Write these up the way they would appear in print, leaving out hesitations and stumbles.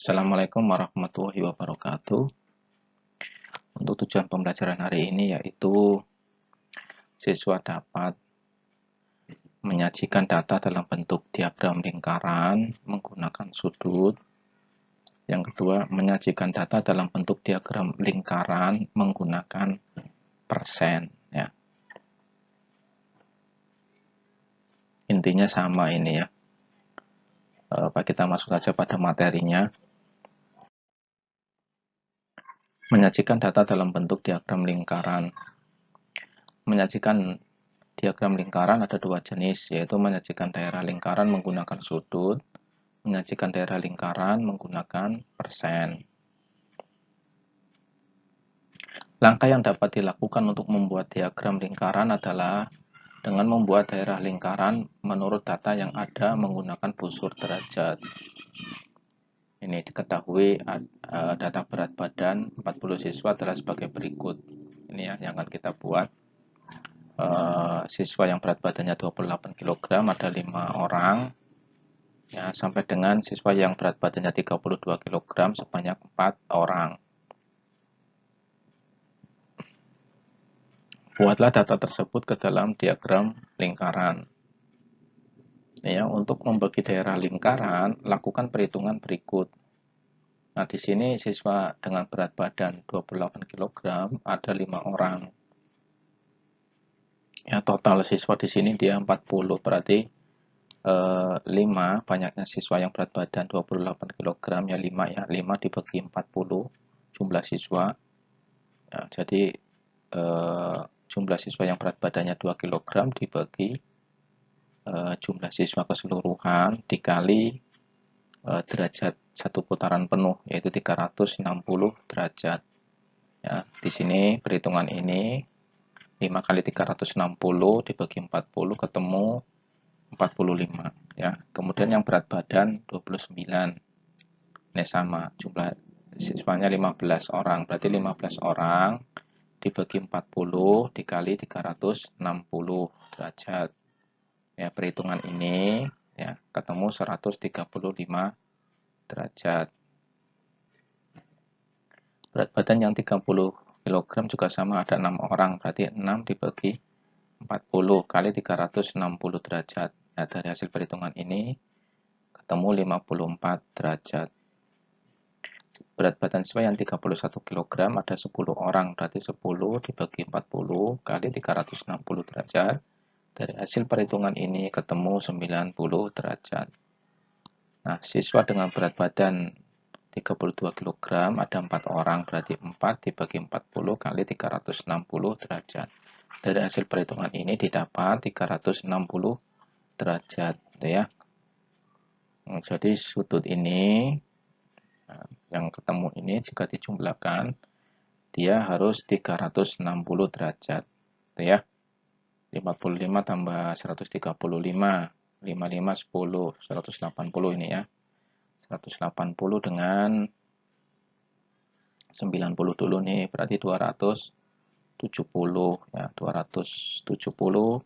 Assalamualaikum warahmatullahi wabarakatuh. Untuk tujuan pembelajaran hari ini yaitu siswa dapat menyajikan data dalam bentuk diagram lingkaran menggunakan sudut. Yang kedua, menyajikan data dalam bentuk diagram lingkaran menggunakan persen. Ya. Intinya sama ini ya. Kita masuk saja pada materinya. Menyajikan data dalam bentuk diagram lingkaran. Menyajikan diagram lingkaran ada dua jenis, yaitu menyajikan daerah lingkaran menggunakan sudut, menyajikan daerah lingkaran menggunakan persen. Langkah yang dapat dilakukan untuk membuat diagram lingkaran adalah dengan membuat daerah lingkaran menurut data yang ada menggunakan busur derajat. Ini diketahui data berat badan 40 siswa adalah sebagai berikut. Ini ya yang akan kita buat. Siswa yang berat badannya 28 kg ada 5 orang. Ya, sampai dengan siswa yang berat badannya 32 kg sebanyak 4 orang. Buatlah data tersebut ke dalam diagram lingkaran. Ya, untuk membagi daerah lingkaran, lakukan perhitungan berikut. Nah, di sini siswa dengan berat badan 28 kg ada 5 orang. Ya, total siswa di sini dia 40, berarti 5 banyaknya siswa yang berat badan 28 kg ya 5 ya. 5 dibagi 40 jumlah siswa. Ya, jadi jumlah siswa yang berat badannya 2 kg dibagi jumlah siswa keseluruhan dikali derajat satu putaran penuh, yaitu 360 derajat. Ya, di sini perhitungan ini 5 kali 360 dibagi 40 ketemu 45 ya. Kemudian yang berat badan 29. Ini sama, jumlah siswanya 15 orang, berarti 15 orang dibagi 40 dikali 360 derajat. Ya, perhitungan ini ya ketemu 135 derajat. Berat badan yang 30 kg juga sama, ada 6 orang, berarti 6 dibagi 40 kali 360 derajat. Ya, dari hasil perhitungan ini ketemu 54 derajat. Berat badan siswa yang 31 kg ada 10 orang, berarti 10 dibagi 40 kali 360 derajat. Dari hasil perhitungan ini ketemu 90 derajat. Nah, siswa dengan berat badan 32 kg ada 4 orang, berarti 4 dibagi 40 kali 360 derajat. Dari hasil perhitungan ini didapat 360 derajat, gitu ya. Jadi sudut ini yang ketemu ini jika dijumlahkan dia harus 360 derajat, gitu ya. 55 tambah 135, 55 10, 180 ini ya. 180 dengan 90 dulu nih, berarti 270 ya, 270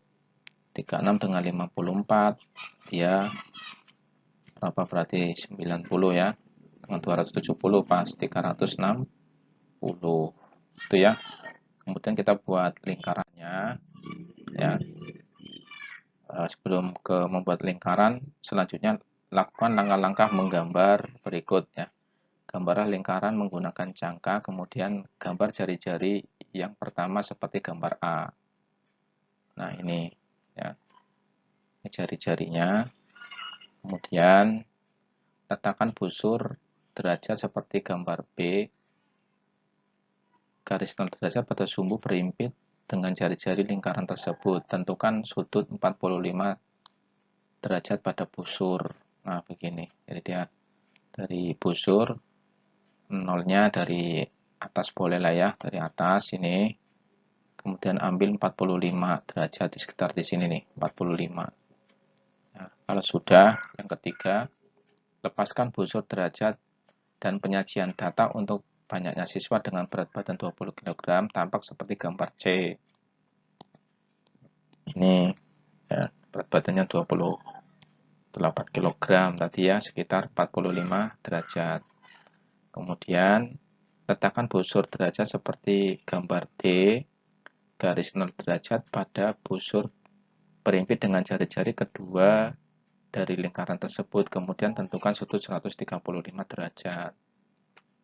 36 dengan 54 dia berapa, berarti 90 ya. Dengan 270 pas 360 itu ya. Kemudian kita buat lingkarannya ya. Sebelum membuat lingkaran, selanjutnya lakukan langkah-langkah menggambar berikut ya. Gambarlah lingkaran menggunakan jangka, kemudian gambar jari-jari yang pertama seperti gambar A. Nah, ini ya. Jari-jarinya. Kemudian letakkan busur derajat seperti gambar B. Garis 0 derajat pada sumbu berimpit dengan jari-jari lingkaran tersebut. Tentukan sudut 45 derajat pada busur. Nah, begini. Jadi dia dari busur, nolnya dari atas boleh lah ya, dari atas ini. Kemudian ambil 45 derajat di sekitar di sini nih, 45. Nah, kalau sudah, yang ketiga, lepaskan busur derajat dan penyajian data untuk banyaknya siswa dengan berat badan 20 kg tampak seperti gambar C. Ini ya, berat badannya 28 kg tadi ya, sekitar 45 derajat. Kemudian letakkan busur derajat seperti gambar D, garis 0 derajat pada busur berimpit dengan jari-jari kedua dari lingkaran tersebut. Kemudian tentukan sudut 135 derajat.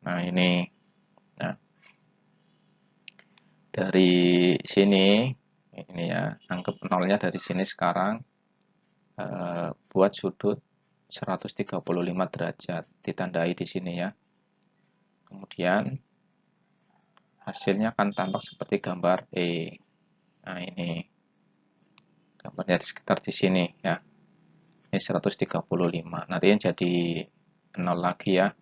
Nah, ini. Nah, dari sini, ini ya, anggap nolnya dari sini sekarang, buat sudut 135 derajat, ditandai di sini ya. Kemudian hasilnya akan tampak seperti gambar E. Nah, ini gambarnya di sekitar di sini ya. Ini 135. Nanti yang jadi 0 lagi ya.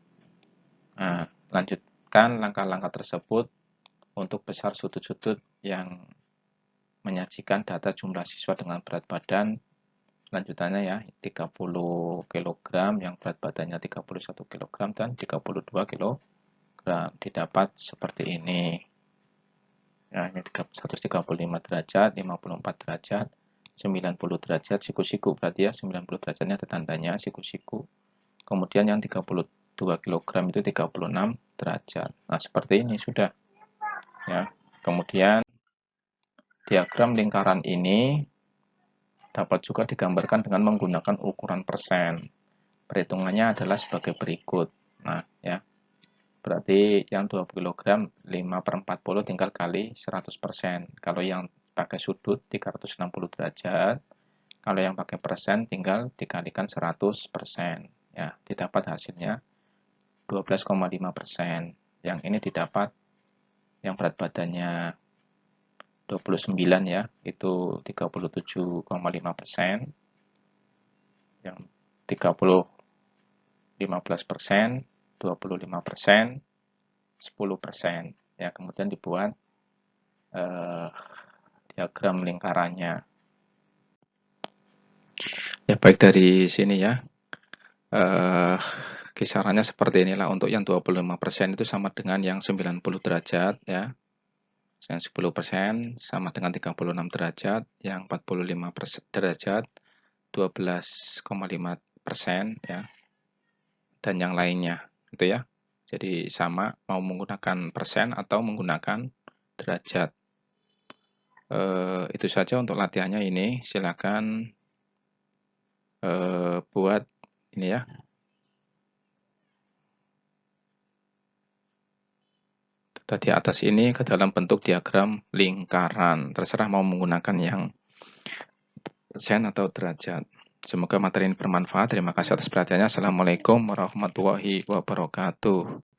Nah, lanjutkan langkah-langkah tersebut untuk besar sudut-sudut yang menyajikan data jumlah siswa dengan berat badan. Lanjutannya ya, 30 kg yang berat badannya 31 kg dan 32 kg. Didapat seperti ini. Nah, ini 135 derajat, 54 derajat, 90 derajat, siku-siku berarti ya, 90 derajatnya ada tandanya siku-siku. Kemudian yang 32 kg itu 36 derajat. Nah, seperti ini sudah. Ya. Kemudian diagram lingkaran ini dapat juga digambarkan dengan menggunakan ukuran persen. Perhitungannya adalah sebagai berikut. Nah, ya. Berarti yang 20 kg 5/40 tinggal kali 100%. Kalau yang pakai sudut 360 derajat, kalau yang pakai persen tinggal dikalikan 100%. Ya, didapat hasilnya 12,5%. Yang ini didapat yang berat badannya 29 ya, itu 37,5%. Yang 15%, 25%, 10%. Ya, kemudian dibuat diagram lingkarannya. Ya, baik dari sini ya. Kisarannya seperti inilah. Untuk yang 25% itu sama dengan yang 90 derajat ya. Yang 10% sama dengan 36 derajat, yang 45 derajat 12,5% ya. Dan yang lainnya gitu ya. Jadi sama mau menggunakan persen atau menggunakan derajat. Itu saja untuk latihannya ini. Silakan buat ini ya. Di atas ini ke dalam bentuk diagram lingkaran. Terserah mau menggunakan yang persen atau derajat. Semoga materi ini bermanfaat. Terima kasih atas perhatiannya. Assalamualaikum warahmatullahi wabarakatuh.